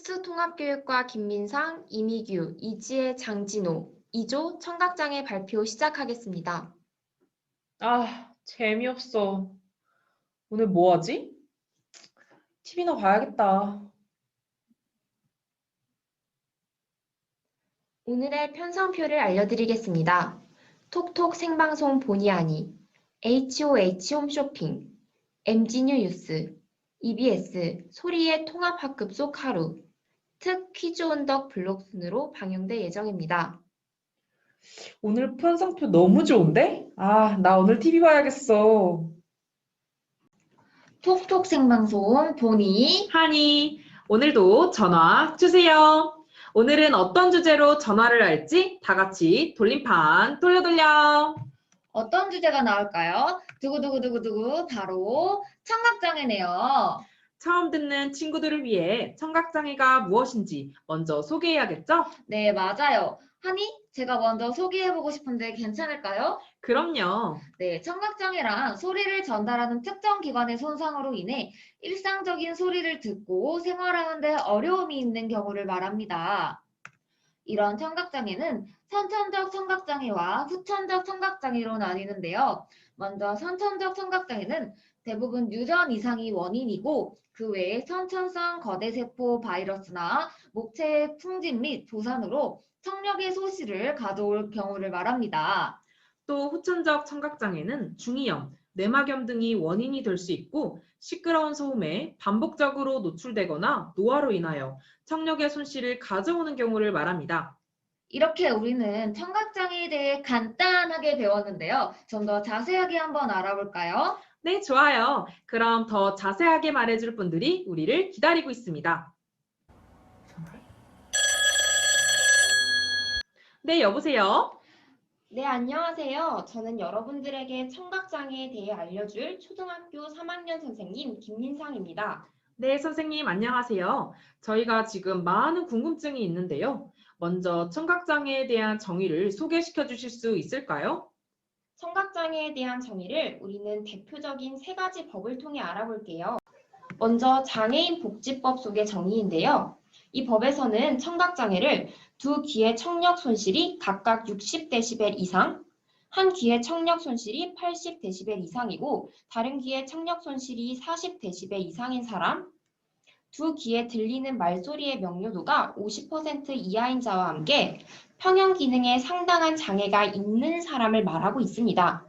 특수통합교육과 김민상, 이미규, 이지혜, 장진호, 2조 청각장애 발표 시작하겠습니다. 재미없어. 오늘 뭐 하지? TV나 봐야겠다. 오늘의 편성표를 알려드리겠습니다. 톡톡 생방송 본의 아니, HOH 홈쇼핑, MG뉴 뉴스, EBS 소리의 통합학급 속 하루, 특 퀴즈 온덕 블록 순으로 방영될 예정입니다. 오늘 편성표 너무 좋은데? 나 오늘 TV 봐야겠어. 톡톡 생방송 본의 하니, 오늘도 전화 주세요. 오늘은 어떤 주제로 전화를 할지 다 같이 돌림판 돌려. 어떤 주제가 나올까요? 두구두구두구두구 바로 청각장애네요. 처음 듣는 친구들을 위해 청각장애가 무엇인지 먼저 소개해야겠죠? 네, 맞아요. 하니, 제가 먼저 소개해보고 싶은데 괜찮을까요? 그럼요. 네, 청각장애란 소리를 전달하는 특정 기관의 손상으로 인해 일상적인 소리를 듣고 생활하는데 어려움이 있는 경우를 말합니다. 이런 청각장애는 선천적 청각장애와 후천적 청각장애로 나뉘는데요. 먼저 선천적 청각장애는 대부분 유전 이상이 원인이고 그 외에 선천성 거대세포 바이러스나 목체의 풍진 및 도산으로 청력의 소실을 가져올 경우를 말합니다. 또 후천적 청각장애는 중이염, 뇌막염 등이 원인이 될 수 있고 시끄러운 소음에 반복적으로 노출되거나 노화로 인하여 청력의 손실을 가져오는 경우를 말합니다. 이렇게 우리는 청각장애에 대해 간단하게 배웠는데요. 좀 더 자세하게 한번 알아볼까요? 네, 좋아요. 그럼 더 자세하게 말해줄 분들이 우리를 기다리고 있습니다. 네, 여보세요? 네, 안녕하세요. 저는 여러분들에게 청각장애에 대해 알려줄 초등학교 3학년 선생님 김민상입니다. 네, 선생님, 안녕하세요. 저희가 지금 많은 궁금증이 있는데요. 먼저 청각장애에 대한 정의를 소개시켜 주실 수 있을까요? 청각장애에 대한 정의를 우리는 대표적인 세 가지 법을 통해 알아볼게요. 먼저 장애인 복지법 속의 정의인데요. 이 법에서는 청각장애를 두 귀의 청력 손실이 각각 60데시벨 이상, 한 귀의 청력 손실이 80데시벨 이상이고 다른 귀의 청력 손실이 40데시벨 이상인 사람, 두 귀에 들리는 말소리의 명료도가 50% 이하인 자와 함께 평형 기능에 상당한 장애가 있는 사람을 말하고 있습니다.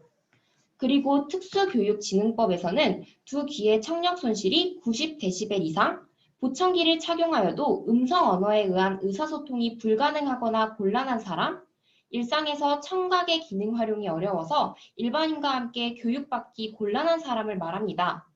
그리고 특수교육진흥법에서는 두 귀의 청력 손실이 90데시벨 이상, 보청기를 착용하여도 음성 언어에 의한 의사소통이 불가능하거나 곤란한 사람, 일상에서 청각의 기능 활용이 어려워서 일반인과 함께 교육받기 곤란한 사람을 말합니다.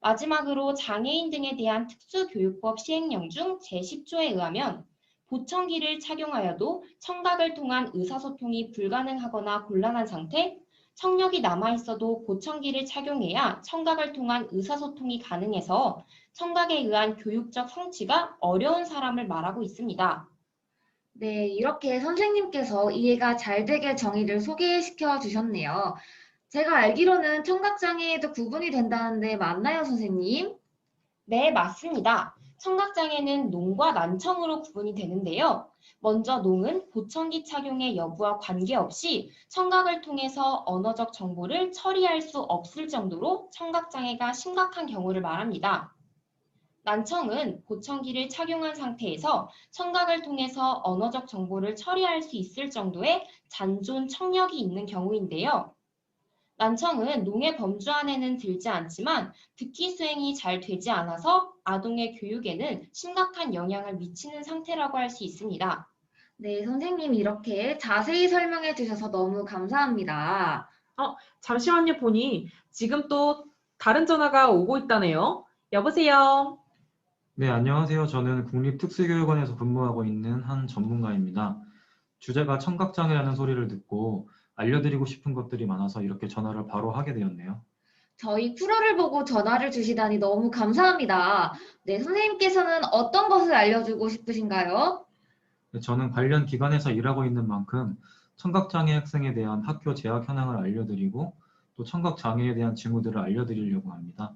마지막으로 장애인 등에 대한 특수교육법 시행령 중 제10조에 의하면 보청기를 착용하여도 청각을 통한 의사소통이 불가능하거나 곤란한 상태, 청력이 남아있어도 보청기를 착용해야 청각을 통한 의사소통이 가능해서 청각에 의한 교육적 성취가 어려운 사람을 말하고 있습니다. 네, 이렇게 선생님께서 이해가 잘 되게 정의를 소개시켜 주셨네요. 제가 알기로는 청각장애에도 구분이 된다는데 맞나요, 선생님? 네, 맞습니다. 청각장애는 농과 난청으로 구분이 되는데요. 먼저 농은 보청기 착용의 여부와 관계없이 청각을 통해서 언어적 정보를 처리할 수 없을 정도로 청각장애가 심각한 경우를 말합니다. 난청은 보청기를 착용한 상태에서 청각을 통해서 언어적 정보를 처리할 수 있을 정도의 잔존 청력이 있는 경우인데요. 난청은 농의 범주 안에는 들지 않지만 듣기 수행이 잘 되지 않아서 아동의 교육에는 심각한 영향을 미치는 상태라고 할 수 있습니다. 네, 선생님 이렇게 자세히 설명해 주셔서 너무 감사합니다. 잠시만요, 보니 지금 또 다른 전화가 오고 있다네요. 여보세요? 네, 안녕하세요. 저는 국립특수교육원에서 근무하고 있는 한 전문가입니다. 주제가 청각장애라는 소리를 듣고 알려드리고 싶은 것들이 많아서 이렇게 전화를 바로 하게 되었네요. 저희 프로를 보고 전화를 주시다니 너무 감사합니다. 네, 선생님께서는 어떤 것을 알려주고 싶으신가요? 네, 저는 관련 기관에서 일하고 있는 만큼 청각장애 학생에 대한 학교 재학 현황을 알려드리고 또 청각장애에 대한 징후들을 알려드리려고 합니다.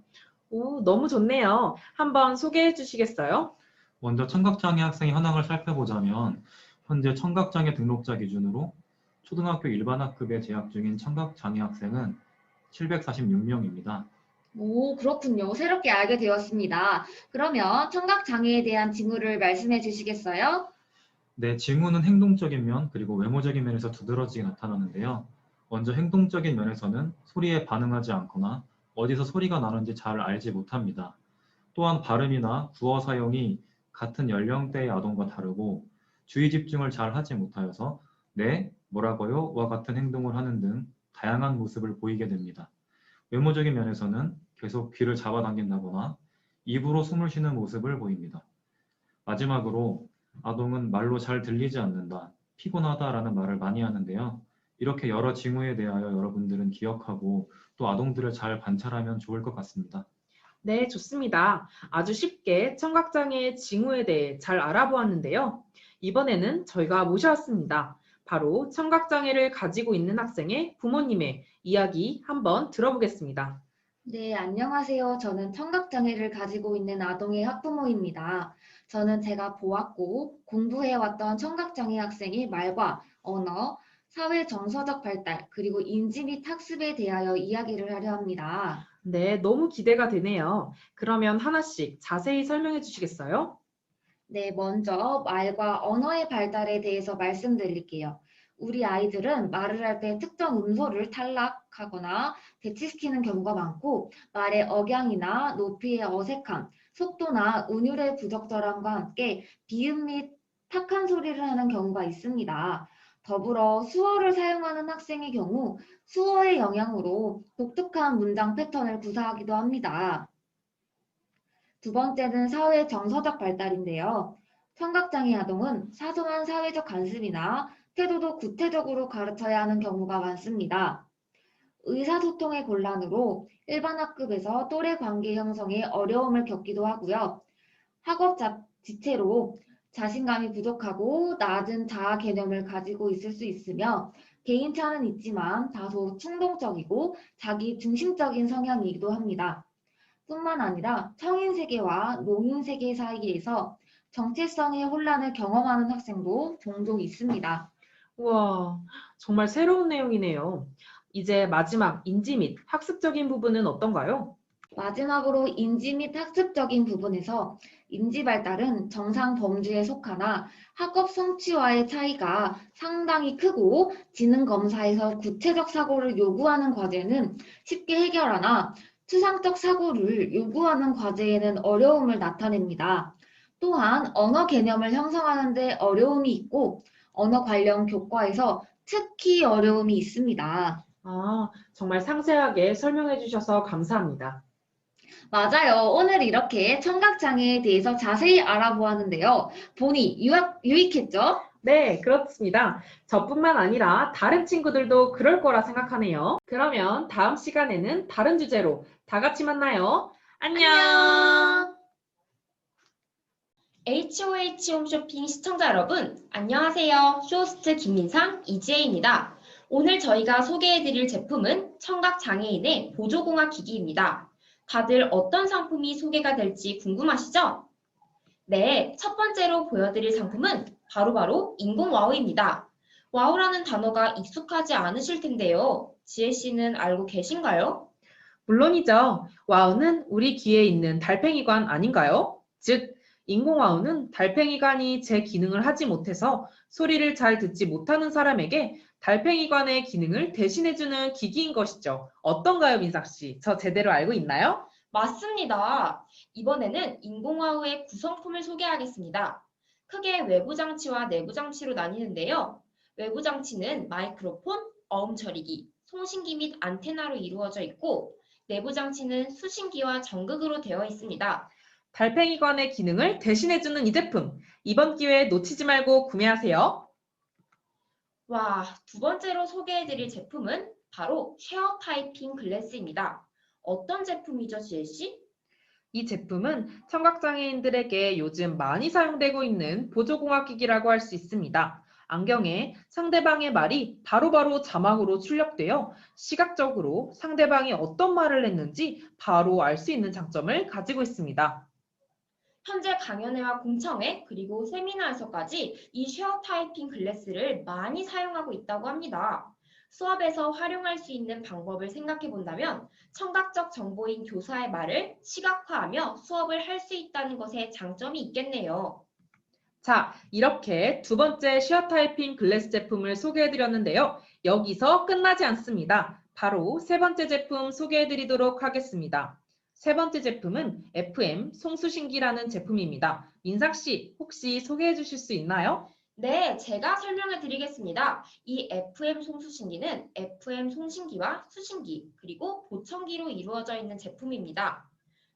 오, 너무 좋네요. 한번 소개해 주시겠어요? 먼저 청각장애 학생의 현황을 살펴보자면 현재 청각장애 등록자 기준으로 초등학교 일반학급에 재학 중인 청각장애 학생은 746명입니다. 오, 그렇군요. 새롭게 알게 되었습니다. 그러면 청각장애에 대한 징후를 말씀해 주시겠어요? 네, 징후는 행동적인 면 그리고 외모적인 면에서 두드러지게 나타나는데요. 먼저 행동적인 면에서는 소리에 반응하지 않거나 어디서 소리가 나는지 잘 알지 못합니다. 또한 발음이나 구어 사용이 같은 연령대의 아동과 다르고 주의 집중을 잘 하지 못하여서 네, 뭐라고요? 와 같은 행동을 하는 등 다양한 모습을 보이게 됩니다. 외모적인 면에서는 계속 귀를 잡아당긴다거나 입으로 숨을 쉬는 모습을 보입니다. 마지막으로 아동은 말로 잘 들리지 않는다, 피곤하다라는 말을 많이 하는데요. 이렇게 여러 징후에 대하여 여러분들은 기억하고 또 아동들을 잘 관찰하면 좋을 것 같습니다. 네, 좋습니다. 아주 쉽게 청각장애의 징후에 대해 잘 알아보았는데요. 이번에는 저희가 모셔왔습니다. 바로 청각장애를 가지고 있는 학생의 부모님의 이야기 한번 들어보겠습니다. 네, 안녕하세요. 저는 청각장애를 가지고 있는 아동의 학부모입니다. 저는 제가 보았고 공부해왔던 청각장애 학생의 말과 언어, 사회 정서적 발달, 그리고 인지 및 학습에 대하여 이야기를 하려 합니다. 네, 너무 기대가 되네요. 그러면 하나씩 자세히 설명해 주시겠어요? 네, 먼저 말과 언어의 발달에 대해서 말씀드릴게요. 우리 아이들은 말을 할 때 특정 음소를 탈락하거나 대치시키는 경우가 많고, 말의 억양이나 높이의 어색함, 속도나 운율의 부적절함과 함께 비음 및 탁한 소리를 하는 경우가 있습니다. 더불어 수어를 사용하는 학생의 경우 수어의 영향으로 독특한 문장 패턴을 구사하기도 합니다. 두 번째는 사회 정서적 발달인데요. 청각장애 아동은 사소한 사회적 관습이나 태도도 구체적으로 가르쳐야 하는 경우가 많습니다. 의사소통의 곤란으로 일반 학급에서 또래 관계 형성에 어려움을 겪기도 하고요. 학업 지체로 자신감이 부족하고 낮은 자아 개념을 가지고 있을 수 있으며 개인차는 있지만 다소 충동적이고 자기 중심적인 성향이기도 합니다. 뿐만 아니라 성인 세계와 노인 세계 사이에서 정체성의 혼란을 경험하는 학생도 종종 있습니다. 우와, 정말 새로운 내용이네요. 이제 마지막 인지 및 학습적인 부분은 어떤가요? 마지막으로 인지 및 학습적인 부분에서 인지 발달은 정상 범주에 속하나 학업 성취와의 차이가 상당히 크고 지능 검사에서 구체적 사고를 요구하는 과제는 쉽게 해결하나 추상적 사고를 요구하는 과제에는 어려움을 나타냅니다. 또한 언어 개념을 형성하는 데 어려움이 있고 언어 관련 교과에서 특히 어려움이 있습니다. 아, 정말 상세하게 설명해 주셔서 감사합니다. 맞아요. 오늘 이렇게 청각장애에 대해서 자세히 알아보았는데요. 보니 유익했죠? 네, 그렇습니다. 저뿐만 아니라 다른 친구들도 그럴 거라 생각하네요. 그러면 다음 시간에는 다른 주제로 다 같이 만나요. 안녕! HOH 홈쇼핑 시청자 여러분, 안녕하세요. 쇼호스트 김민상, 이지혜입니다. 오늘 저희가 소개해드릴 제품은 청각장애인의 보조공학 기기입니다. 다들 어떤 상품이 소개가 될지 궁금하시죠? 네, 첫 번째로 보여드릴 상품은 바로 인공와우입니다. 와우라는 단어가 익숙하지 않으실 텐데요. 지혜 씨는 알고 계신가요? 물론이죠. 와우는 우리 귀에 있는 달팽이관 아닌가요? 즉, 인공와우는 달팽이관이 제 기능을 하지 못해서 소리를 잘 듣지 못하는 사람에게 달팽이관의 기능을 대신해주는 기기인 것이죠. 어떤가요, 민삭 씨? 저 제대로 알고 있나요? 맞습니다. 이번에는 인공와우의 구성품을 소개하겠습니다. 크게 외부 장치와 내부 장치로 나뉘는데요. 외부 장치는 마이크로폰, 어음 처리기, 송신기 및 안테나로 이루어져 있고 내부 장치는 수신기와 전극으로 되어 있습니다. 달팽이관의 기능을 대신해주는 이 제품. 이번 기회에 놓치지 말고 구매하세요. 와, 두 번째로 소개해드릴 제품은 바로 쉐어 타이핑 글래스입니다. 어떤 제품이죠, 지혜 씨? 이 제품은 청각장애인들에게 요즘 많이 사용되고 있는 보조공학기기라고 할 수 있습니다. 안경에 상대방의 말이 바로바로 자막으로 출력되어 시각적으로 상대방이 어떤 말을 했는지 바로 알 수 있는 장점을 가지고 있습니다. 현재 강연회와 공청회 그리고 세미나에서까지 이 쉐어 타이핑 글래스를 많이 사용하고 있다고 합니다. 수업에서 활용할 수 있는 방법을 생각해 본다면 청각적 정보인 교사의 말을 시각화하며 수업을 할 수 있다는 것에 장점이 있겠네요. 자, 이렇게 두 번째 쉐어 타이핑 글래스 제품을 소개해드렸는데요. 여기서 끝나지 않습니다. 바로 세 번째 제품 소개해드리도록 하겠습니다. 세 번째 제품은 FM 송수신기라는 제품입니다. 민상 씨, 혹시 소개해 주실 수 있나요? 네, 제가 설명해 드리겠습니다. 이 FM 송수신기는 FM 송신기와 수신기 그리고 보청기로 이루어져 있는 제품입니다.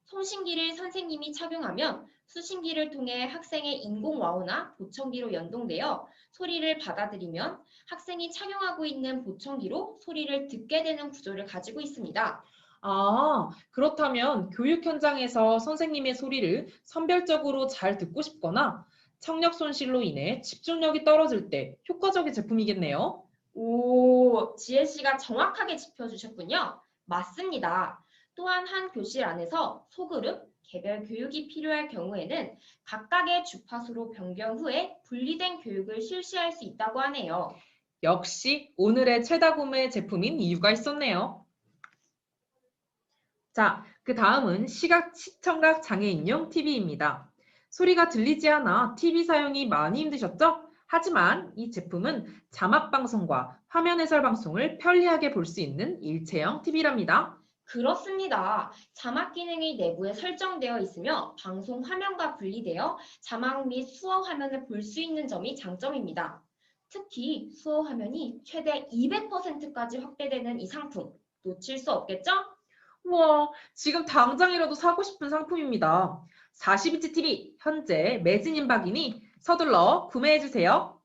송신기를 선생님이 착용하면 수신기를 통해 학생의 인공와우나 보청기로 연동되어 소리를 받아들이면 학생이 착용하고 있는 보청기로 소리를 듣게 되는 구조를 가지고 있습니다. 아, 그렇다면 교육 현장에서 선생님의 소리를 선별적으로 잘 듣고 싶거나 청력 손실로 인해 집중력이 떨어질 때 효과적인 제품이겠네요. 오, 지혜 씨가 정확하게 짚어주셨군요. 맞습니다. 또한 한 교실 안에서 소그룹, 개별 교육이 필요할 경우에는 각각의 주파수로 변경 후에 분리된 교육을 실시할 수 있다고 하네요. 역시 오늘의 최다 구매 제품인 이유가 있었네요. 자, 그 다음은 시청각 장애인용 TV입니다. 소리가 들리지 않아 TV 사용이 많이 힘드셨죠? 하지만 이 제품은 자막 방송과 화면 해설 방송을 편리하게 볼 수 있는 일체형 TV랍니다. 그렇습니다. 자막 기능이 내부에 설정되어 있으며 방송 화면과 분리되어 자막 및 수어 화면을 볼 수 있는 점이 장점입니다. 특히 수어 화면이 최대 200%까지 확대되는 이 상품 놓칠 수 없겠죠? 우와, 지금 당장이라도 사고 싶은 상품입니다. 40인치 TV 현재 매진 임박이니 서둘러 구매해주세요.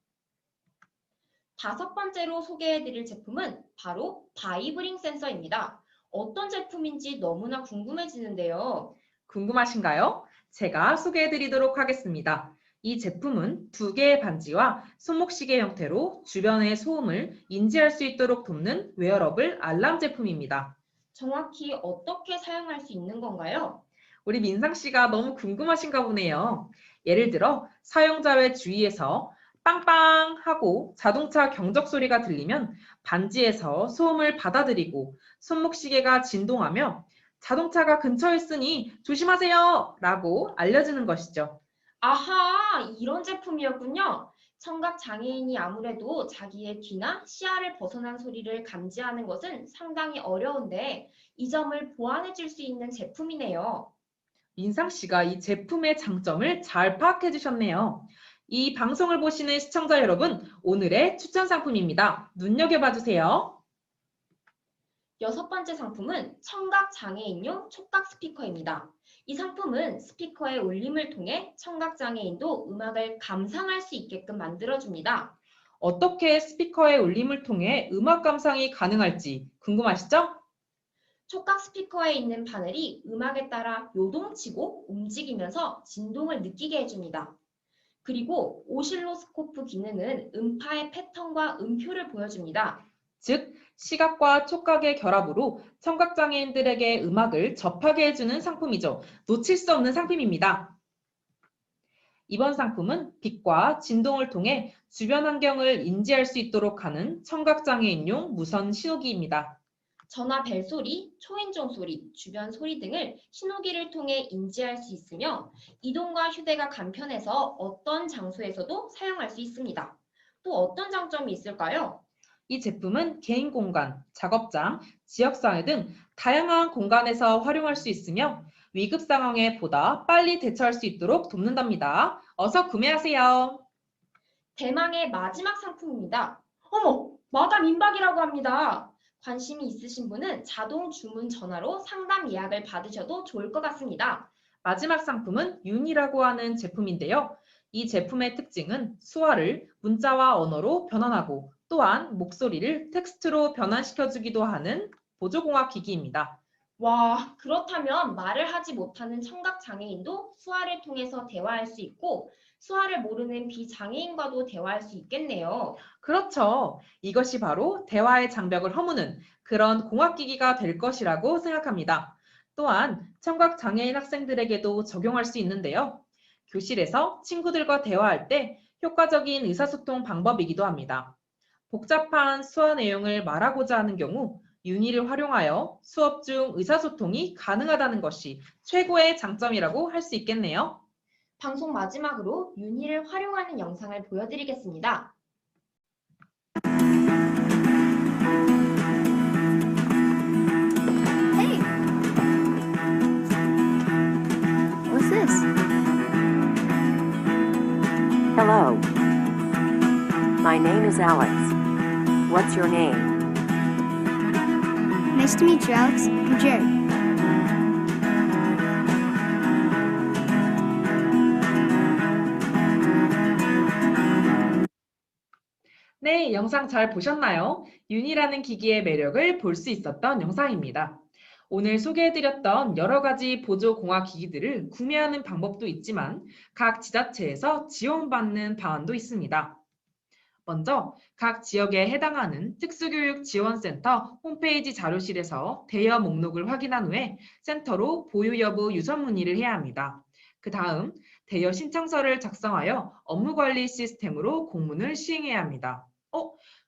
다섯 번째로 소개해드릴 제품은 바로 바이브링 센서입니다. 어떤 제품인지 너무나 궁금해지는데요. 궁금하신가요? 제가 소개해드리도록 하겠습니다. 이 제품은 두 개의 반지와 손목시계 형태로 주변의 소음을 인지할 수 있도록 돕는 웨어러블 알람 제품입니다. 정확히 어떻게 사용할 수 있는 건가요? 우리 민상 씨가 너무 궁금하신가 보네요. 예를 들어 사용자의 주위에서 빵빵 하고 자동차 경적 소리가 들리면 반지에서 소음을 받아들이고 손목시계가 진동하며 자동차가 근처에 있으니 조심하세요 라고 알려주는 것이죠. 아하, 이런 제품이었군요. 청각 장애인이 아무래도 자기의 귀나 시야를 벗어난 소리를 감지하는 것은 상당히 어려운데 이 점을 보완해 줄 수 있는 제품이네요. 민상 씨가 이 제품의 장점을 잘 파악해 주셨네요. 이 방송을 보시는 시청자 여러분, 오늘의 추천 상품입니다. 눈여겨봐 주세요. 여섯 번째 상품은 청각 장애인용 촉각 스피커입니다. 이 상품은 스피커의 울림을 통해 청각 장애인도 음악을 감상할 수 있게끔 만들어줍니다. 어떻게 스피커의 울림을 통해 음악 감상이 가능할지 궁금하시죠? 촉각 스피커에 있는 바늘이 음악에 따라 요동치고 움직이면서 진동을 느끼게 해줍니다. 그리고 오실로스코프 기능은 음파의 패턴과 음표를 보여줍니다. 즉, 시각과 촉각의 결합으로 청각장애인들에게 음악을 접하게 해주는 상품이죠. 놓칠 수 없는 상품입니다. 이번 상품은 빛과 진동을 통해 주변 환경을 인지할 수 있도록 하는 청각장애인용 무선 신호기입니다. 전화 벨소리, 초인종 소리, 주변 소리 등을 신호기를 통해 인지할 수 있으며 이동과 휴대가 간편해서 어떤 장소에서도 사용할 수 있습니다. 또 어떤 장점이 있을까요? 이 제품은 개인 공간, 작업장, 지역사회 등 다양한 공간에서 활용할 수 있으며 위급 상황에 보다 빨리 대처할 수 있도록 돕는답니다. 어서 구매하세요. 대망의 마지막 상품입니다. 어머, 마담 임박이라고 합니다. 관심이 있으신 분은 자동 주문 전화로 상담 예약을 받으셔도 좋을 것 같습니다. 마지막 상품은 윤이라고 하는 제품인데요. 이 제품의 특징은 수화를 문자와 언어로 변환하고 또한 목소리를 텍스트로 변환시켜주기도 하는 보조공학 기기입니다. 와, 그렇다면 말을 하지 못하는 청각 장애인도 수화를 통해서 대화할 수 있고 수화를 모르는 비장애인과도 대화할 수 있겠네요. 그렇죠. 이것이 바로 대화의 장벽을 허무는 그런 공학기기가 될 것이라고 생각합니다. 또한 청각 장애인 학생들에게도 적용할 수 있는데요. 교실에서 친구들과 대화할 때 효과적인 의사소통 방법이기도 합니다. 복잡한 수화 내용을 말하고자 하는 경우 윤희를 활용하여 수업 중 의사소통이 가능하다는 것이 최고의 장점이라고 할 수 있겠네요. 방송 마지막으로 윤희를 활용하는 영상을 보여드리겠습니다. Hey! What's this? Hello. My name is Alex. What's your name? Nice to meet you, Alex. I'm Jared. 네, 영상 잘 보셨나요? 윤희라는 기기의 매력을 볼 수 있었던 영상입니다. 오늘 소개해드렸던 여러 가지 보조공학 기기들을 구매하는 방법도 있지만 각 지자체에서 지원받는 방안도 있습니다. 먼저 각 지역에 해당하는 특수교육지원센터 홈페이지 자료실에서 대여 목록을 확인한 후에 센터로 보유 여부 유선 문의를 해야 합니다. 그 다음 대여 신청서를 작성하여 업무관리 시스템으로 공문을 시행해야 합니다.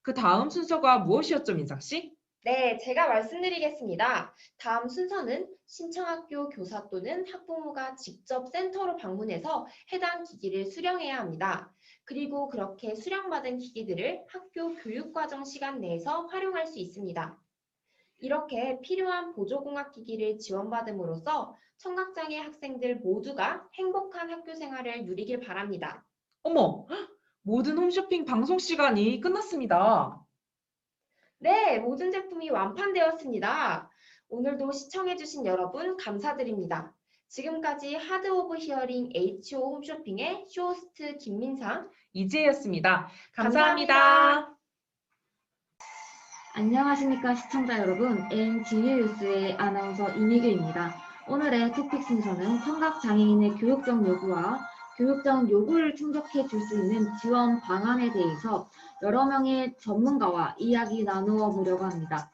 그 다음 순서가 무엇이었죠, 민상씨? 네, 제가 말씀드리겠습니다. 다음 순서는 신청학교 교사 또는 학부모가 직접 센터로 방문해서 해당 기기를 수령해야 합니다. 그리고 그렇게 수령받은 기기들을 학교 교육과정 시간 내에서 활용할 수 있습니다. 이렇게 필요한 보조공학 기기를 지원받음으로써 청각장애 학생들 모두가 행복한 학교 생활을 누리길 바랍니다. 어머, 모든 홈쇼핑 방송 시간이 끝났습니다. 네, 모든 제품이 완판되었습니다. 오늘도 시청해주신 여러분 감사드립니다. 지금까지 하드 오브 히어링 HO 홈쇼핑의 쇼호스트 김민상, 이지혜였습니다. 감사합니다. 감사합니다. 안녕하십니까 시청자 여러분, NG뉴스의 아나운서 이미규입니다. 오늘의 토픽 순서는 청각장애인의 교육적 요구와 교육적 요구를 충족해 줄 수 있는 지원 방안에 대해서 여러 명의 전문가와 이야기 나누어 보려고 합니다.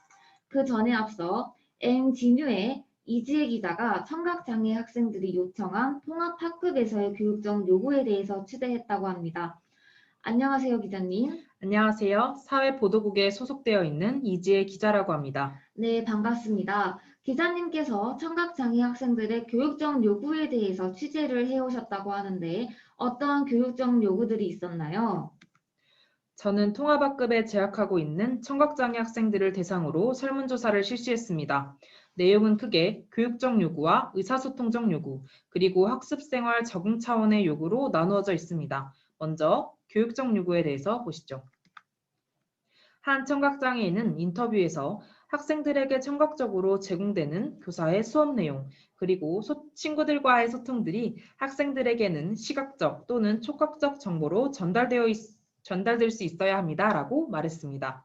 그 전에 앞서 NG뉴의 이지혜 기자가 청각장애 학생들이 요청한 통합학급에서의 교육적 요구에 대해서 취재했다고 합니다. 안녕하세요 기자님. 안녕하세요. 사회보도국에 소속되어 있는 이지혜 기자라고 합니다. 네, 반갑습니다. 기자님께서 청각장애 학생들의 교육적 요구에 대해서 취재를 해오셨다고 하는데 어떤 교육적 요구들이 있었나요? 저는 통합학급에 재학하고 있는 청각장애 학생들을 대상으로 설문조사를 실시했습니다. 내용은 크게 교육적 요구와 의사소통적 요구, 그리고 학습생활 적응 차원의 요구로 나누어져 있습니다. 먼저 교육적 요구에 대해서 보시죠. 한 청각장애인은 인터뷰에서 학생들에게 청각적으로 제공되는 교사의 수업 내용, 그리고 친구들과의 소통들이 학생들에게는 시각적 또는 촉각적 정보로 전달될 수 있어야 합니다라고 말했습니다.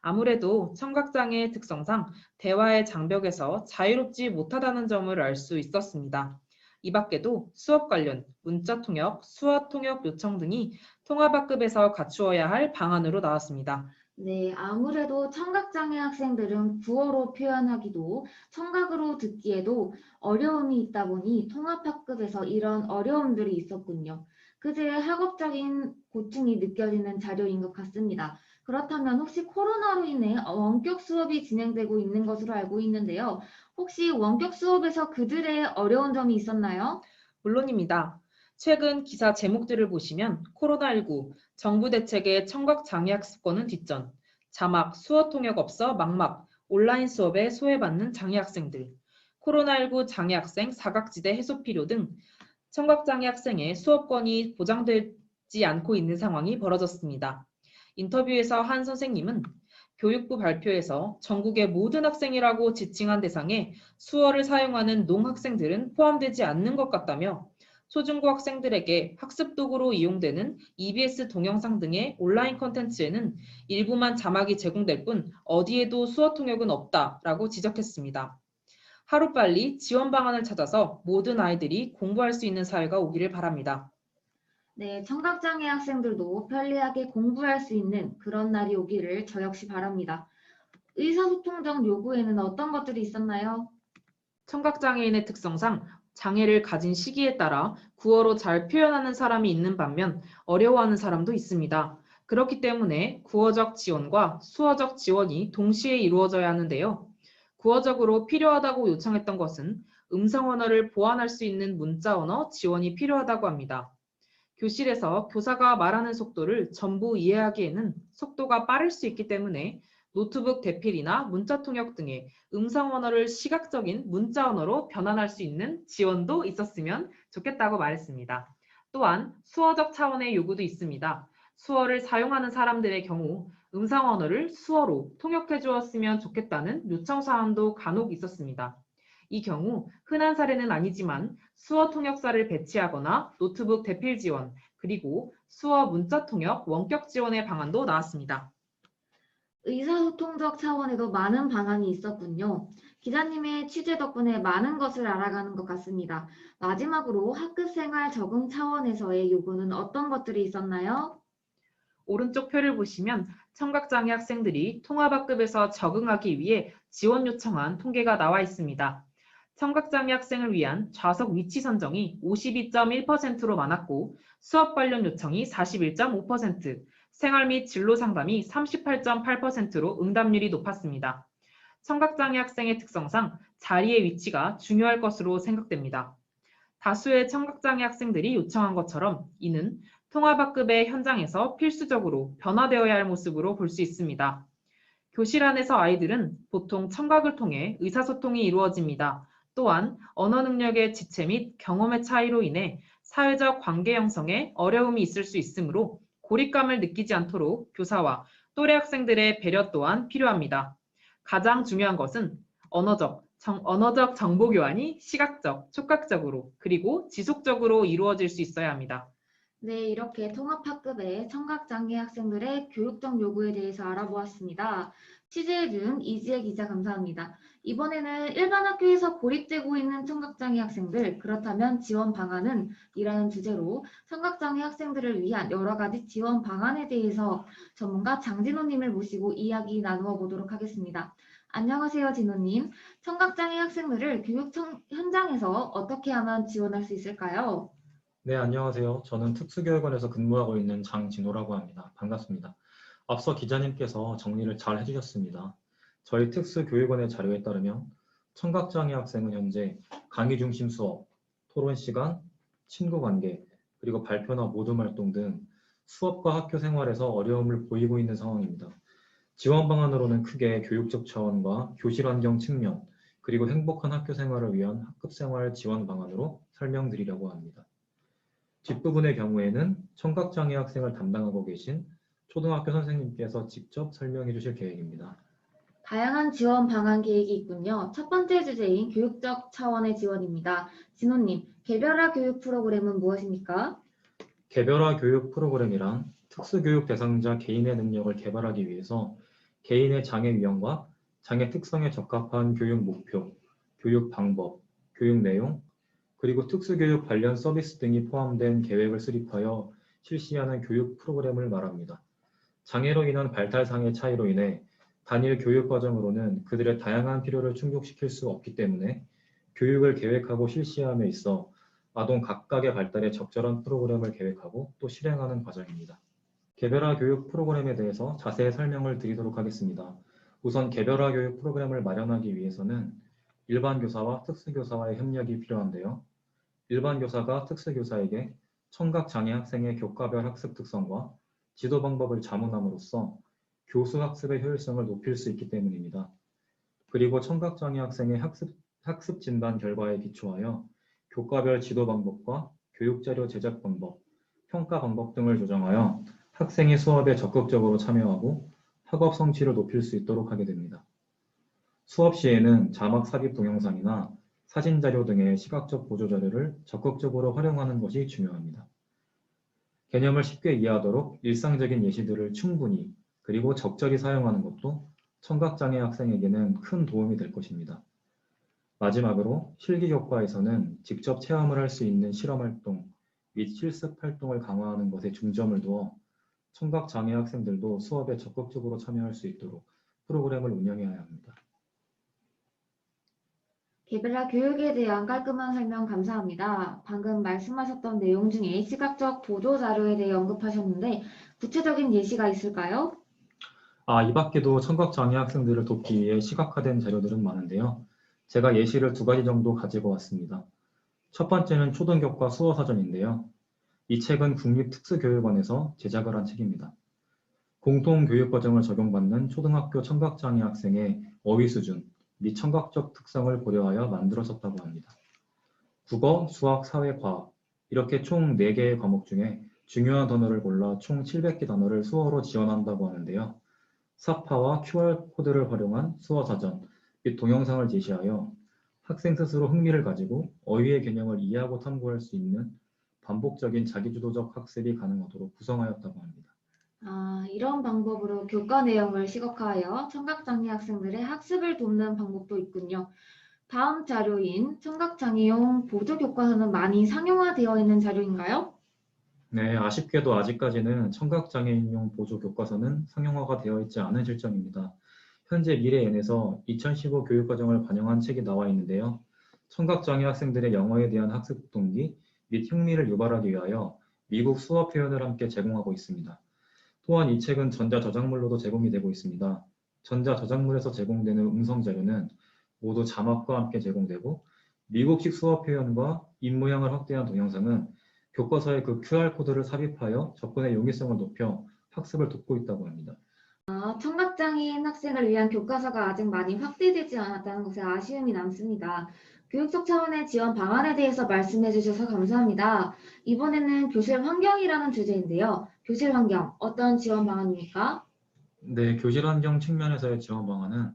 아무래도 청각장애의 특성상 대화의 장벽에서 자유롭지 못하다는 점을 알 수 있었습니다. 이 밖에도 수업 관련, 문자 통역, 수화 통역 요청 등이 통합학급에서 갖추어야 할 방안으로 나왔습니다. 네, 아무래도 청각장애 학생들은 구어로 표현하기도 청각으로 듣기에도 어려움이 있다 보니 통합학급에서 이런 어려움들이 있었군요. 그제 학업적인 고충이 느껴지는 자료인 것 같습니다. 그렇다면 혹시 코로나로 인해 원격 수업이 진행되고 있는 것으로 알고 있는데요. 혹시 원격 수업에서 그들의 어려운 점이 있었나요? 물론입니다. 최근 기사 제목들을 보시면 코로나19, 정부 대책에 청각장애 학습권은 뒷전, 자막, 수어 통역 없어 막막, 온라인 수업에 소외받는 장애 학생들, 코로나19 장애 학생 사각지대 해소 필요 등 청각장애 학생의 수업권이 보장되지 않고 있는 상황이 벌어졌습니다. 인터뷰에서 한 선생님은 교육부 발표에서 전국의 모든 학생이라고 지칭한 대상에 수어를 사용하는 농학생들은 포함되지 않는 것 같다며 초중고 학생들에게 학습 도구로 이용되는 EBS 동영상 등의 온라인 콘텐츠에는 일부만 자막이 제공될 뿐 어디에도 수어 통역은 없다라고 지적했습니다. 하루빨리 지원 방안을 찾아서 모든 아이들이 공부할 수 있는 사회가 오기를 바랍니다. 네, 청각장애 학생들도 편리하게 공부할 수 있는 그런 날이 오기를 저 역시 바랍니다. 의사소통적 요구에는 어떤 것들이 있었나요? 청각장애인의 특성상 장애를 가진 시기에 따라 구어로 잘 표현하는 사람이 있는 반면 어려워하는 사람도 있습니다. 그렇기 때문에 구어적 지원과 수어적 지원이 동시에 이루어져야 하는데요. 구어적으로 필요하다고 요청했던 것은 음성 언어를 보완할 수 있는 문자 언어 지원이 필요하다고 합니다. 교실에서 교사가 말하는 속도를 전부 이해하기에는 속도가 빠를 수 있기 때문에 노트북 대필이나 문자 통역 등의 음성 언어를 시각적인 문자 언어로 변환할 수 있는 지원도 있었으면 좋겠다고 말했습니다. 또한 수어적 차원의 요구도 있습니다. 수어를 사용하는 사람들의 경우 음성 언어를 수어로 통역해 주었으면 좋겠다는 요청 사항도 간혹 있었습니다. 이 경우 흔한 사례는 아니지만 수어 통역사를 배치하거나 노트북 대필 지원, 그리고 수어 문자 통역 원격 지원의 방안도 나왔습니다. 의사소통적 차원에도 많은 방안이 있었군요. 기자님의 취재 덕분에 많은 것을 알아가는 것 같습니다. 마지막으로 학급생활 적응 차원에서의 요구는 어떤 것들이 있었나요? 오른쪽 표를 보시면 청각장애 학생들이 통합학급에서 적응하기 위해 지원 요청한 통계가 나와 있습니다. 청각장애 학생을 위한 좌석 위치 선정이 52.1%로 많았고 수업 관련 요청이 41.5%, 생활 및 진로 상담이 38.8%로 응답률이 높았습니다. 청각장애 학생의 특성상 자리의 위치가 중요할 것으로 생각됩니다. 다수의 청각장애 학생들이 요청한 것처럼 이는 통합학급의 현장에서 필수적으로 변화되어야 할 모습으로 볼 수 있습니다. 교실 안에서 아이들은 보통 청각을 통해 의사소통이 이루어집니다. 또한 언어 능력의 지체 및 경험의 차이로 인해 사회적 관계 형성에 어려움이 있을 수 있으므로 고립감을 느끼지 않도록 교사와 또래 학생들의 배려 또한 필요합니다. 가장 중요한 것은 언어적 정보 교환이 시각적, 촉각적으로 그리고 지속적으로 이루어질 수 있어야 합니다. 네, 이렇게 통합학급의 청각장애 학생들의 교육적 요구에 대해서 알아보았습니다. 취재해준 이지혜 기자 감사합니다. 이번에는 일반 학교에서 고립되고 있는 청각장애 학생들, 그렇다면 지원 방안은? 이라는 주제로 청각장애 학생들을 위한 여러 가지 지원 방안에 대해서 전문가 장진호님을 모시고 이야기 나누어 보도록 하겠습니다. 안녕하세요, 진호님. 청각장애 학생들을 교육 현장에서 어떻게 하면 지원할 수 있을까요? 네, 안녕하세요. 저는 특수교육원에서 근무하고 있는 장진호라고 합니다. 반갑습니다. 앞서 기자님께서 정리를 잘 해주셨습니다. 저희 특수교육원의 자료에 따르면 청각장애 학생은 현재 강의 중심 수업, 토론 시간, 친구 관계, 그리고 발표나 모둠 활동 등 수업과 학교 생활에서 어려움을 보이고 있는 상황입니다. 지원 방안으로는 크게 교육적 차원과 교실 환경 측면, 그리고 행복한 학교 생활을 위한 학급생활 지원 방안으로 설명드리려고 합니다. 뒷부분의 경우에는 청각장애 학생을 담당하고 계신 초등학교 선생님께서 직접 설명해 주실 계획입니다. 다양한 지원 방안 계획이 있군요. 첫 번째 주제인 교육적 차원의 지원입니다. 진호님, 개별화 교육 프로그램은 무엇입니까? 개별화 교육 프로그램이란 특수교육 대상자 개인의 능력을 개발하기 위해서 개인의 장애 유형과 장애 특성에 적합한 교육 목표, 교육 방법, 교육 내용, 그리고 특수교육 관련 서비스 등이 포함된 계획을 수립하여 실시하는 교육 프로그램을 말합니다. 장애로 인한 발달상의 차이로 인해 단일 교육 과정으로는 그들의 다양한 필요를 충족시킬 수 없기 때문에 교육을 계획하고 실시함에 있어 아동 각각의 발달에 적절한 프로그램을 계획하고 또 실행하는 과정입니다. 개별화 교육 프로그램에 대해서 자세히 설명을 드리도록 하겠습니다. 우선 개별화 교육 프로그램을 마련하기 위해서는 일반 교사와 특수교사와의 협력이 필요한데요. 일반 교사가 특수교사에게 청각장애 학생의 교과별 학습 특성과 지도 방법을 자문함으로써 교수 학습의 효율성을 높일 수 있기 때문입니다. 그리고 청각장애 학생의 학습 진단 결과에 기초하여 교과별 지도 방법과 교육자료 제작 방법, 평가 방법 등을 조정하여 학생이 수업에 적극적으로 참여하고 학업 성취를 높일 수 있도록 하게 됩니다. 수업 시에는 자막 삽입 동영상이나 사진 자료 등의 시각적 보조 자료를 적극적으로 활용하는 것이 중요합니다. 개념을 쉽게 이해하도록 일상적인 예시들을 충분히 그리고 적절히 사용하는 것도 청각장애 학생에게는 큰 도움이 될 것입니다. 마지막으로 실기교과에서는 직접 체험을 할 수 있는 실험활동 및 실습 활동을 강화하는 것에 중점을 두어 청각장애 학생들도 수업에 적극적으로 참여할 수 있도록 프로그램을 운영해야 합니다. 개별화 교육에 대한 깔끔한 설명 감사합니다. 방금 말씀하셨던 내용 중에 시각적 보조 자료에 대해 언급하셨는데 구체적인 예시가 있을까요? 이 밖에도 청각장애 학생들을 돕기 위해 시각화된 자료들은 많은데요. 제가 예시를 2가지 정도 가지고 왔습니다. 첫 번째는 초등교과 수어사전인데요. 이 책은 국립특수교육원에서 제작을 한 책입니다. 공통교육과정을 적용받는 초등학교 청각장애 학생의 어휘 수준 및 청각적 특성을 고려하여 만들어졌다고 합니다. 국어, 수학, 사회, 과학 이렇게 총 4개의 과목 중에 중요한 단어를 골라 총 700개 단어를 수어로 지원한다고 하는데요. 사파와 QR코드를 활용한 수어사전 및 동영상을 제시하여 학생 스스로 흥미를 가지고 어휘의 개념을 이해하고 탐구할 수 있는 반복적인 자기주도적 학습이 가능하도록 구성하였다고 합니다. 이런 방법으로 교과 내용을 시각화하여 청각장애 학생들의 학습을 돕는 방법도 있군요. 다음 자료인 청각장애용 보조교과서는 많이 상용화되어 있는 자료인가요? 네, 아쉽게도 아직까지는 청각장애인용 보조교과서는 상용화가 되어 있지 않은 실정입니다. 현재 미래엔에서 2015 교육과정을 반영한 책이 나와 있는데요. 청각장애 학생들의 영어에 대한 학습 동기 및 흥미를 유발하기 위하여 미국 수어 표현을 함께 제공하고 있습니다. 또한 이 책은 전자저작물로도 제공이 되고 있습니다. 전자저작물에서 제공되는 음성 자료는 모두 자막과 함께 제공되고 미국식 수어 표현과 입모양을 확대한 동영상은 교과서에 그 QR코드를 삽입하여 접근의 용이성을 높여 학습을 돕고 있다고 합니다. 청각장애인 학생을 위한 교과서가 아직 많이 확대되지 않았다는 것에 아쉬움이 남습니다. 교육적 차원의 지원 방안에 대해서 말씀해 주셔서 감사합니다. 이번에는 교실 환경이라는 주제인데요. 교실 환경, 어떤 지원 방안입니까? 네, 교실 환경 측면에서의 지원 방안은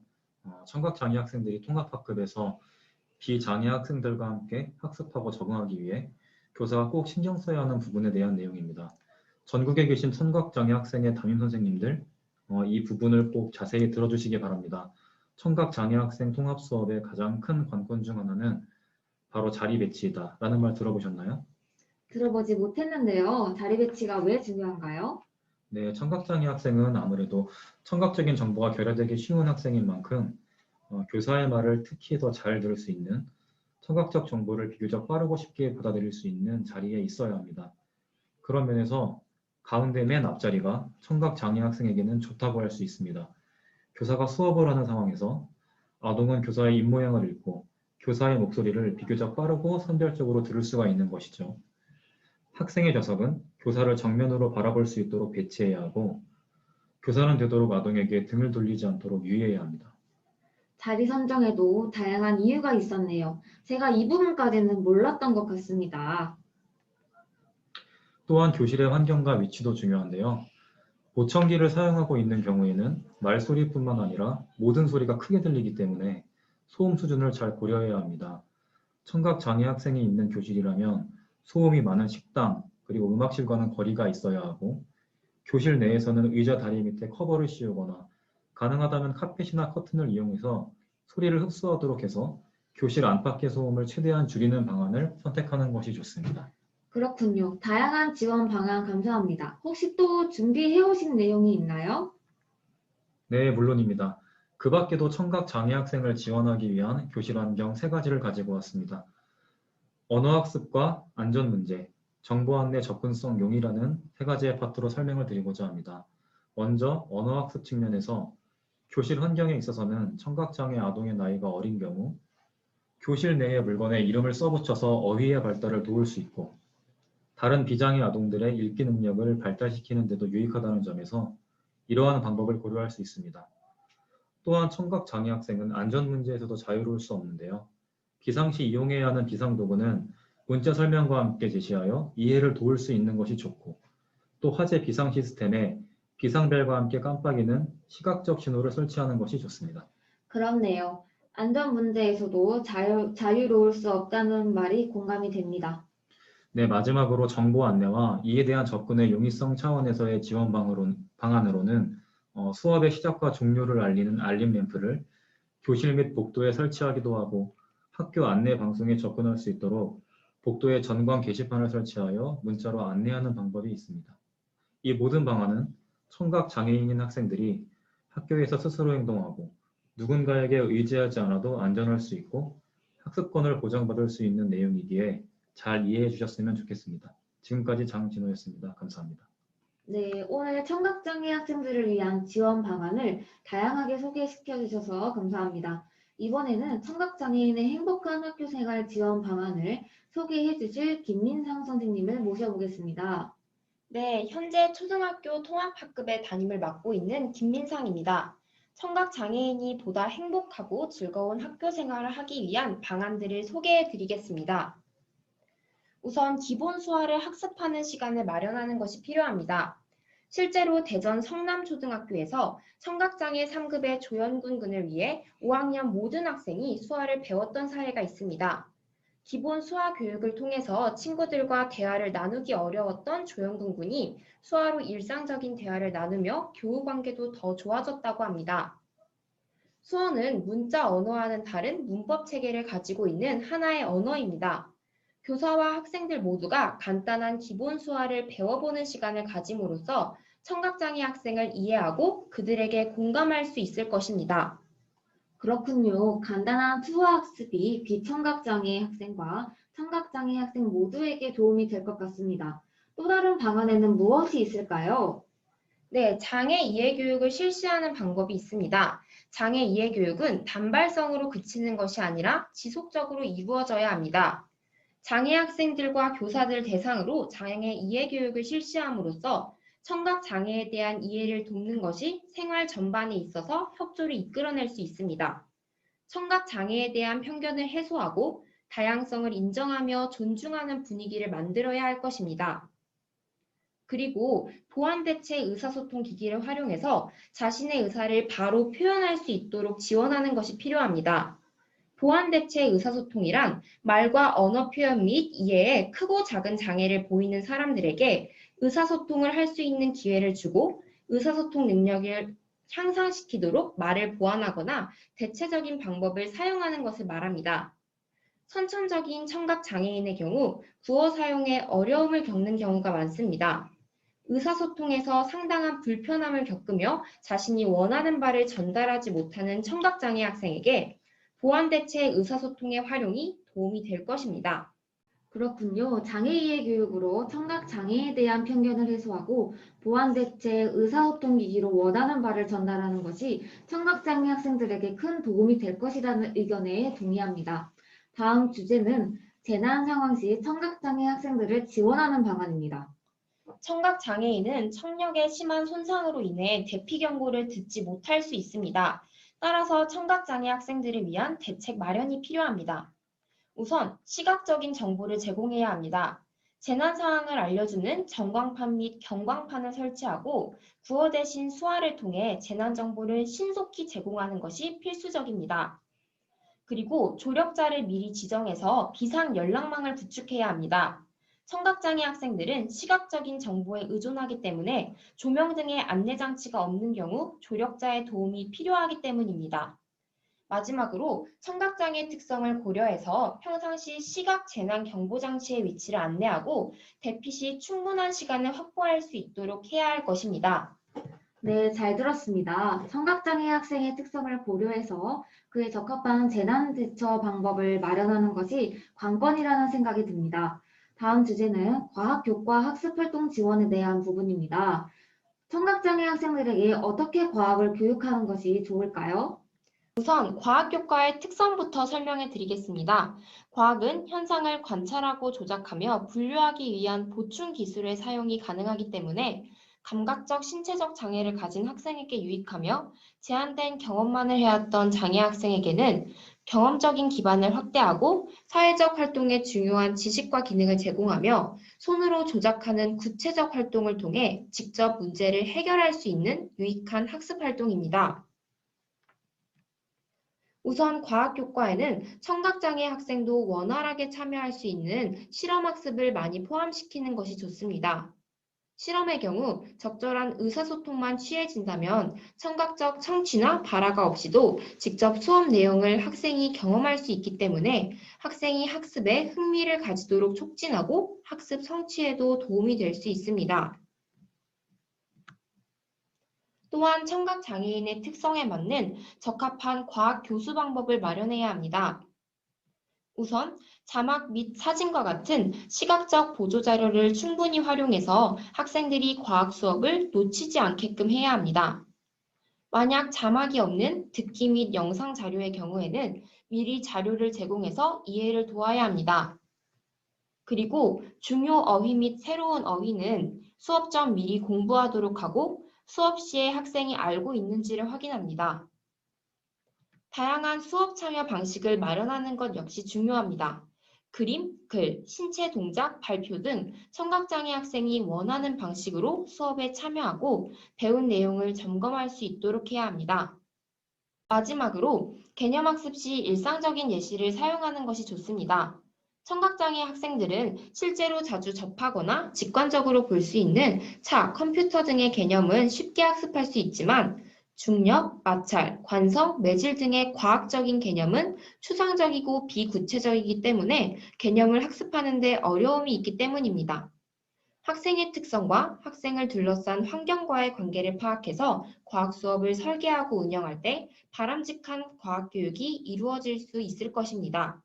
청각장애 학생들이 통합학급에서 비장애 학생들과 함께 학습하고 적응하기 위해 교사가 꼭 신경 써야 하는 부분에 대한 내용입니다. 전국에 계신 청각장애 학생의 담임 선생님들, 이 부분을 꼭 자세히 들어주시기 바랍니다. 청각장애 학생 통합 수업의 가장 큰 관건 중 하나는 바로 자리 배치이다 라는 말 들어보셨나요? 들어보지 못했는데요. 자리 배치가 왜 중요한가요? 네, 청각장애 학생은 아무래도 청각적인 정보가 결여되기 쉬운 학생인 만큼 교사의 말을 특히 더 잘 들을 수 있는 청각적 정보를 비교적 빠르고 쉽게 받아들일 수 있는 자리에 있어야 합니다. 그런 면에서 가운데 맨 앞자리가 청각장애 학생에게는 좋다고 할 수 있습니다. 교사가 수업을 하는 상황에서 아동은 교사의 입모양을 읽고 교사의 목소리를 비교적 빠르고 선별적으로 들을 수가 있는 것이죠. 학생의 좌석은 교사를 정면으로 바라볼 수 있도록 배치해야 하고 교사는 되도록 아동에게 등을 돌리지 않도록 유의해야 합니다. 자리 선정에도 다양한 이유가 있었네요. 제가 이 부분까지는 몰랐던 것 같습니다. 또한 교실의 환경과 위치도 중요한데요. 보청기를 사용하고 있는 경우에는 말소리뿐만 아니라 모든 소리가 크게 들리기 때문에 소음 수준을 잘 고려해야 합니다. 청각장애 학생이 있는 교실이라면 소음이 많은 식당 그리고 음악실과는 거리가 있어야 하고 교실 내에서는 의자 다리 밑에 커버를 씌우거나 가능하다면 카펫이나 커튼을 이용해서 소리를 흡수하도록 해서 교실 안팎의 소음을 최대한 줄이는 방안을 선택하는 것이 좋습니다. 그렇군요. 다양한 지원 방안 감사합니다. 혹시 또 준비해 오신 내용이 있나요? 네, 물론입니다. 그 밖에도 청각장애 학생을 지원하기 위한 교실 환경 3가지를 가지고 왔습니다. 언어학습과 안전문제, 정보안내 접근성 용이라는 3가지의 파트로 설명을 드리고자 합니다. 먼저 언어학습 측면에서 교실 환경에 있어서는 청각장애 아동의 나이가 어린 경우 교실 내의 물건에 이름을 써붙여서 어휘의 발달을 도울 수 있고 다른 비장애 아동들의 읽기 능력을 발달시키는 데도 유익하다는 점에서 이러한 방법을 고려할 수 있습니다. 또한 청각장애 학생은 안전 문제에서도 자유로울 수 없는데요. 비상시 이용해야 하는 비상도구는 문자 설명과 함께 제시하여 이해를 도울 수 있는 것이 좋고 또 화재 비상 시스템에 비상벨과 함께 깜빡이는 시각적 신호를 설치하는 것이 좋습니다. 그렇네요. 안전 문제에서도 자유로울 수 없다는 말이 공감이 됩니다. 네, 마지막으로 정보 안내와 이에 대한 접근의 용이성 차원에서의 지원 방안으로는 수업의 시작과 종료를 알리는 알림 램프를 교실 및 복도에 설치하기도 하고 학교 안내 방송에 접근할 수 있도록 복도에 전광 게시판을 설치하여 문자로 안내하는 방법이 있습니다. 이 모든 방안은 청각 장애인인 학생들이 학교에서 스스로 행동하고 누군가에게 의지하지 않아도 안전할 수 있고 학습권을 보장받을 수 있는 내용이기에 잘 이해해 주셨으면 좋겠습니다. 지금까지 장진호였습니다. 감사합니다. 네, 오늘 청각장애 학생들을 위한 지원 방안을 다양하게 소개시켜 주셔서 감사합니다. 이번에는 청각장애인의 행복한 학교생활 지원 방안을 소개해 주실 김민상 선생님을 모셔보겠습니다. 네, 현재 초등학교 통합학급의 담임을 맡고 있는 김민상입니다. 청각장애인이 보다 행복하고 즐거운 학교 생활을 하기 위한 방안들을 소개해 드리겠습니다. 우선 기본 수화를 학습하는 시간을 마련하는 것이 필요합니다. 실제로 대전 성남초등학교에서 청각장애 3급의 조연군 군을 위해 5학년 모든 학생이 수화를 배웠던 사례가 있습니다. 기본 수화 교육을 통해서 친구들과 대화를 나누기 어려웠던 조연군 군이 수화로 일상적인 대화를 나누며 교우 관계도 더 좋아졌다고 합니다. 수어는 문자 언어와는 다른 문법 체계를 가지고 있는 하나의 언어입니다. 교사와 학생들 모두가 간단한 기본 수화를 배워보는 시간을 가짐으로써 청각장애 학생을 이해하고 그들에게 공감할 수 있을 것입니다. 그렇군요. 간단한 수화 학습이 비청각장애 학생과 청각장애 학생 모두에게 도움이 될 것 같습니다. 또 다른 방안에는 무엇이 있을까요? 네, 장애 이해 교육을 실시하는 방법이 있습니다. 장애 이해 교육은 단발성으로 그치는 것이 아니라 지속적으로 이루어져야 합니다. 장애 학생들과 교사들 대상으로 장애 이해 교육을 실시함으로써 청각 장애에 대한 이해를 돕는 것이 생활 전반에 있어서 협조를 이끌어낼 수 있습니다. 청각 장애에 대한 편견을 해소하고 다양성을 인정하며 존중하는 분위기를 만들어야 할 것입니다. 그리고 보완대체 의사소통 기기를 활용해서 자신의 의사를 바로 표현할 수 있도록 지원하는 것이 필요합니다. 보완대체 의사소통이란 말과 언어 표현 및 이해에 크고 작은 장애를 보이는 사람들에게 의사소통을 할 수 있는 기회를 주고 의사소통 능력을 향상시키도록 말을 보완하거나 대체적인 방법을 사용하는 것을 말합니다. 선천적인 청각 장애인의 경우 구어 사용에 어려움을 겪는 경우가 많습니다. 의사소통에서 상당한 불편함을 겪으며 자신이 원하는 바를 전달하지 못하는 청각장애 학생에게 보완대체 의사소통의 활용이 도움이 될 것입니다. 그렇군요. 장애이해 교육으로 청각장애에 대한 편견을 해소하고 보완대체 의사소통 기기로 원하는 바를 전달하는 것이 청각장애 학생들에게 큰 도움이 될 것이라는 의견에 동의합니다. 다음 주제는 재난 상황 시 청각장애 학생들을 지원하는 방안입니다. 청각장애인은 청력의 심한 손상으로 인해 대피 경보를 듣지 못할 수 있습니다. 따라서 청각장애 학생들을 위한 대책 마련이 필요합니다. 우선 시각적인 정보를 제공해야 합니다. 재난 상황을 알려주는 전광판 및 경광판을 설치하고 구어 대신 수화를 통해 재난 정보를 신속히 제공하는 것이 필수적입니다. 그리고 조력자를 미리 지정해서 비상 연락망을 구축해야 합니다. 청각장애 학생들은 시각적인 정보에 의존하기 때문에 조명 등의 안내장치가 없는 경우 조력자의 도움이 필요하기 때문입니다. 마지막으로 청각장애 특성을 고려해서 평상시 시각 재난 경보 장치의 위치를 안내하고 대피 시 충분한 시간을 확보할 수 있도록 해야 할 것입니다. 네, 잘 들었습니다. 청각장애 학생의 특성을 고려해서 그에 적합한 재난 대처 방법을 마련하는 것이 관건이라는 생각이 듭니다. 다음 주제는 과학교과 학습활동 지원에 대한 부분입니다. 청각장애 학생들에게 어떻게 과학을 교육하는 것이 좋을까요? 우선 과학교과의 특성부터 설명해 드리겠습니다. 과학은 현상을 관찰하고 조작하며 분류하기 위한 보충 기술의 사용이 가능하기 때문에 감각적 신체적 장애를 가진 학생에게 유익하며 제한된 경험만을 해왔던 장애 학생에게는 경험적인 기반을 확대하고 사회적 활동에 중요한 지식과 기능을 제공하며 손으로 조작하는 구체적 활동을 통해 직접 문제를 해결할 수 있는 유익한 학습 활동입니다. 우선 과학교과에는 청각장애 학생도 원활하게 참여할 수 있는 실험학습을 많이 포함시키는 것이 좋습니다. 실험의 경우 적절한 의사소통만 취해진다면 청각적 청취나 발화가 없이도 직접 수업 내용을 학생이 경험할 수 있기 때문에 학생이 학습에 흥미를 가지도록 촉진하고 학습 성취에도 도움이 될 수 있습니다. 또한 청각장애인의 특성에 맞는 적합한 과학 교수 방법을 마련해야 합니다. 우선 자막 및 사진과 같은 시각적 보조 자료를 충분히 활용해서 학생들이 과학 수업을 놓치지 않게끔 해야 합니다. 만약 자막이 없는 듣기 및 영상 자료의 경우에는 미리 자료를 제공해서 이해를 도와야 합니다. 그리고 중요 어휘 및 새로운 어휘는 수업 전 미리 공부하도록 하고 수업 시에 학생이 알고 있는지를 확인합니다. 다양한 수업 참여 방식을 마련하는 것 역시 중요합니다. 그림, 글, 신체 동작, 발표 등 청각장애 학생이 원하는 방식으로 수업에 참여하고 배운 내용을 점검할 수 있도록 해야 합니다. 마지막으로 개념학습 시 일상적인 예시를 사용하는 것이 좋습니다. 청각장애 학생들은 실제로 자주 접하거나 직관적으로 볼 수 있는 차, 컴퓨터 등의 개념은 쉽게 학습할 수 있지만 중력, 마찰, 관성, 매질 등의 과학적인 개념은 추상적이고 비구체적이기 때문에 개념을 학습하는 데 어려움이 있기 때문입니다. 학생의 특성과 학생을 둘러싼 환경과의 관계를 파악해서 과학 수업을 설계하고 운영할 때 바람직한 과학 교육이 이루어질 수 있을 것입니다.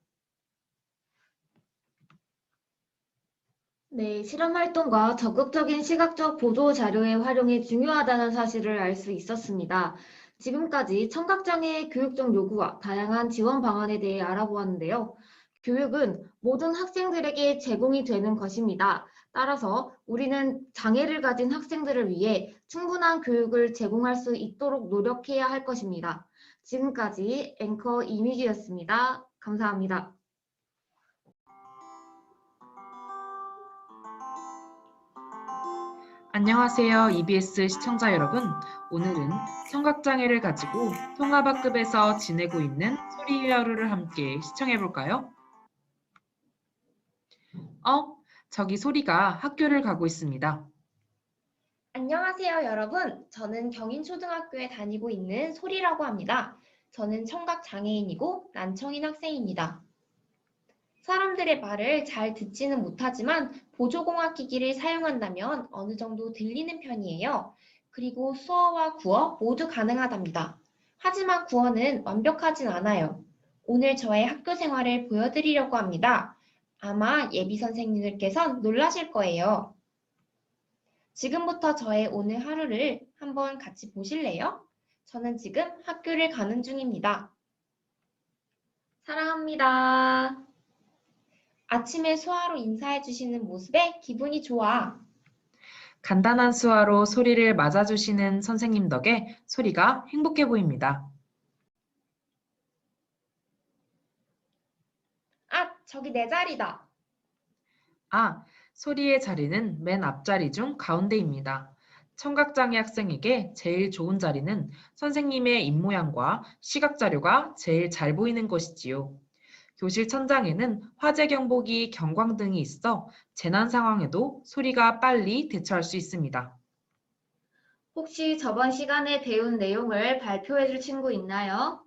네, 실험 활동과 적극적인 시각적 보도 자료의 활용이 중요하다는 사실을 알 수 있었습니다. 지금까지 청각장애의 교육적 요구와 다양한 지원 방안에 대해 알아보았는데요. 교육은 모든 학생들에게 제공이 되는 것입니다. 따라서 우리는 장애를 가진 학생들을 위해 충분한 교육을 제공할 수 있도록 노력해야 할 것입니다. 지금까지 앵커 이미지였습니다. 감사합니다. 안녕하세요, EBS 시청자 여러분. 오늘은 청각장애를 가지고 통합학급에서 지내고 있는 소리 하루를 함께 시청해 볼까요? 저기 소리가 학교를 가고 있습니다. 안녕하세요, 여러분. 저는 경인초등학교에 다니고 있는 소리라고 합니다. 저는 청각장애인이고 난청인 학생입니다. 사람들의 말을 잘 듣지는 못하지만 보조공학기기를 사용한다면 어느 정도 들리는 편이에요. 그리고 수어와 구어 모두 가능하답니다. 하지만 구어는 완벽하진 않아요. 오늘 저의 학교 생활을 보여드리려고 합니다. 아마 예비 선생님들께선 놀라실 거예요. 지금부터 저의 오늘 하루를 한번 같이 보실래요? 저는 지금 학교를 가는 중입니다. 사랑합니다. 아침에 수화로 인사해 주시는 모습에 기분이 좋아. 간단한 수화로 소리를 맞아주시는 선생님 덕에 소리가 행복해 보입니다. 아, 저기 내 자리다. 소리의 자리는 맨 앞자리 중 가운데입니다. 청각장애 학생에게 제일 좋은 자리는 선생님의 입모양과 시각자료가 제일 잘 보이는 것이지요. 교실 천장에는 화재 경보기, 경광등이 있어 재난 상황에도 소리가 빨리 대처할 수 있습니다. 혹시 저번 시간에 배운 내용을 발표해 줄 친구 있나요?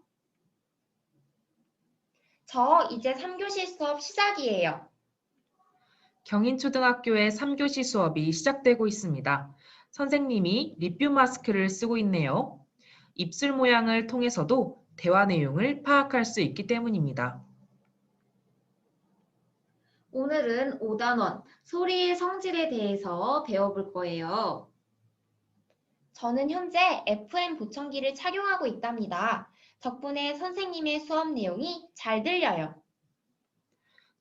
저 이제 3교시 수업 시작이에요. 경인초등학교의 3교시 수업이 시작되고 있습니다. 선생님이 립뷰 마스크를 쓰고 있네요. 입술 모양을 통해서도 대화 내용을 파악할 수 있기 때문입니다. 오늘은 5단원 소리의 성질에 대해서 배워볼 거예요. 저는 현재 FM 보청기를 착용하고 있답니다. 덕분에 선생님의 수업 내용이 잘 들려요.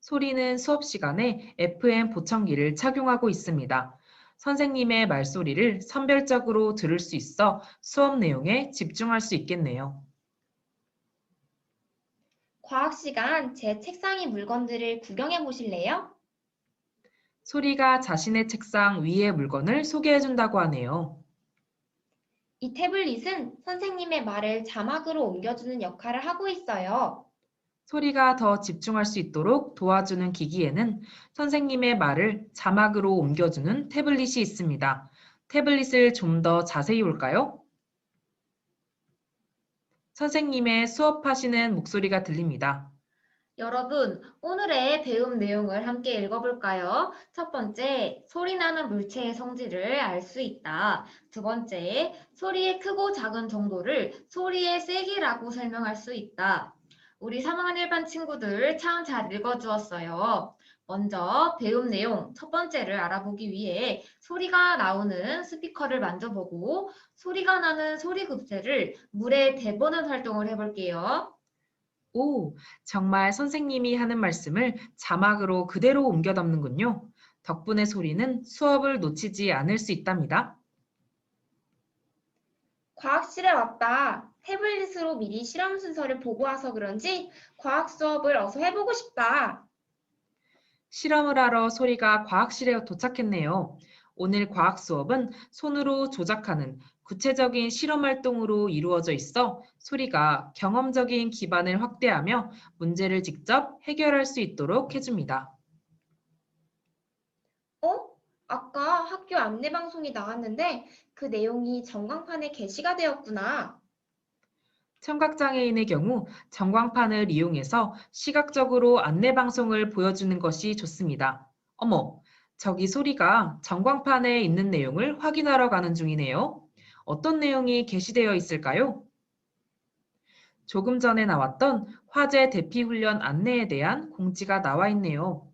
소리는 수업 시간에 FM 보청기를 착용하고 있습니다. 선생님의 말소리를 선별적으로 들을 수 있어 수업 내용에 집중할 수 있겠네요. 과학 시간 제 책상의 물건들을 구경해 보실래요? 소리가 자신의 책상 위의 물건을 소개해 준다고 하네요. 이 태블릿은 선생님의 말을 자막으로 옮겨주는 역할을 하고 있어요. 소리가 더 집중할 수 있도록 도와주는 기기에는 선생님의 말을 자막으로 옮겨주는 태블릿이 있습니다. 태블릿을 좀 더 자세히 볼까요? 선생님의 수업하시는 목소리가 들립니다. 여러분, 오늘의 배움 내용을 함께 읽어볼까요? 첫 번째, 소리 나는 물체의 성질을 알 수 있다. 두 번째, 소리의 크고 작은 정도를 소리의 세기라고 설명할 수 있다. 우리 3학년 1반 친구들 참 잘 읽어주었어요. 먼저 배움 내용 첫 번째를 알아보기 위해 소리가 나오는 스피커를 만져보고 소리가 나는 소리급제를 물에 대보는 활동을 해볼게요. 오, 정말 선생님이 하는 말씀을 자막으로 그대로 옮겨 담는군요. 덕분에 소리는 수업을 놓치지 않을 수 있답니다. 과학실에 왔다. 태블릿으로 미리 실험 순서를 보고 와서 그런지 과학 수업을 어서 해보고 싶다. 실험을 하러 소리가 과학실에 도착했네요. 오늘 과학 수업은 손으로 조작하는 구체적인 실험 활동으로 이루어져 있어 소리가 경험적인 기반을 확대하며 문제를 직접 해결할 수 있도록 해줍니다. 아까 학교 안내 방송이 나왔는데 그 내용이 전광판에 게시가 되었구나. 청각장애인의 경우 전광판을 이용해서 시각적으로 안내 방송을 보여주는 것이 좋습니다. 어머, 저기 소리가 전광판에 있는 내용을 확인하러 가는 중이네요. 어떤 내용이 게시되어 있을까요? 조금 전에 나왔던 화재 대피 훈련 안내에 대한 공지가 나와 있네요.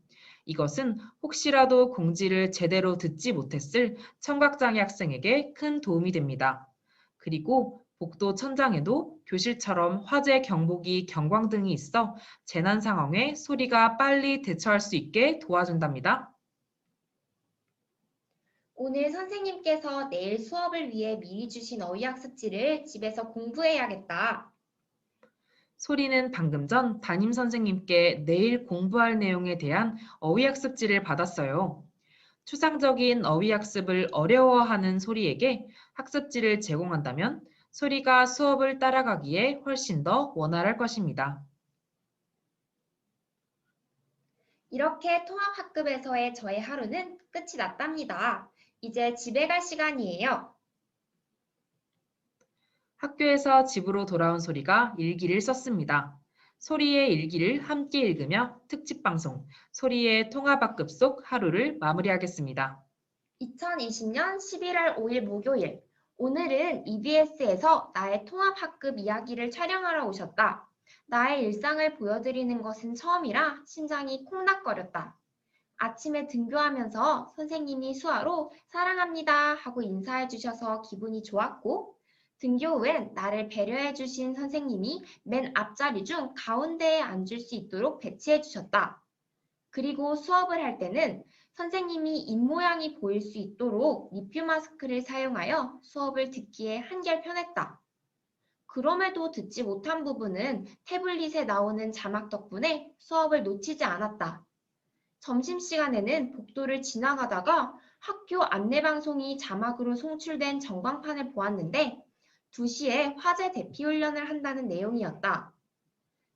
이것은 혹시라도 공지를 제대로 듣지 못했을 청각장애 학생에게 큰 도움이 됩니다. 그리고 복도 천장에도 교실처럼 화재 경보기 경광등이 있어 재난 상황에 소리가 빨리 대처할 수 있게 도와준답니다. 오늘 선생님께서 내일 수업을 위해 미리 주신 어휘학습지를 집에서 공부해야겠다. 소리는 방금 전 담임 선생님께 내일 공부할 내용에 대한 어휘학습지를 받았어요. 추상적인 어휘학습을 어려워하는 소리에게 학습지를 제공한다면 소리가 수업을 따라가기에 훨씬 더 원활할 것입니다. 이렇게 통합학급에서의 저의 하루는 끝이 났답니다. 이제 집에 갈 시간이에요. 학교에서 집으로 돌아온 소리가 일기를 썼습니다. 소리의 일기를 함께 읽으며 특집방송 소리의 통합학급 속 하루를 마무리하겠습니다. 2020년 11월 5일 목요일. 오늘은 EBS에서 나의 통합학급 이야기를 촬영하러 오셨다. 나의 일상을 보여드리는 것은 처음이라 심장이 콩닥거렸다. 아침에 등교하면서 선생님이 수화로 사랑합니다 하고 인사해 주셔서 기분이 좋았고, 등교 후엔 나를 배려해 주신 선생님이 맨 앞자리 중 가운데에 앉을 수 있도록 배치해 주셨다. 그리고 수업을 할 때는 선생님이 입모양이 보일 수 있도록 리필 마스크를 사용하여 수업을 듣기에 한결 편했다. 그럼에도 듣지 못한 부분은 태블릿에 나오는 자막 덕분에 수업을 놓치지 않았다. 점심시간에는 복도를 지나가다가 학교 안내방송이 자막으로 송출된 전광판을 보았는데 2시에 화재 대피 훈련을 한다는 내용이었다.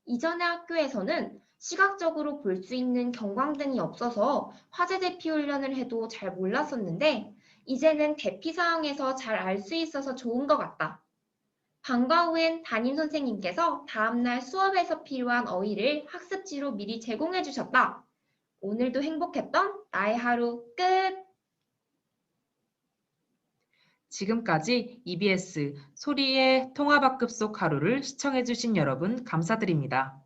이전의 학교에서는 시각적으로 볼 수 있는 경광등이 없어서 화재 대피 훈련을 해도 잘 몰랐었는데 이제는 대피 상황에서 잘 알 수 있어서 좋은 것 같다. 방과 후엔 담임 선생님께서 다음날 수업에서 필요한 어휘를 학습지로 미리 제공해 주셨다. 오늘도 행복했던 나의 하루 끝! 지금까지 EBS 소리의 통합학급 속 하루를 시청해주신 여러분 감사드립니다.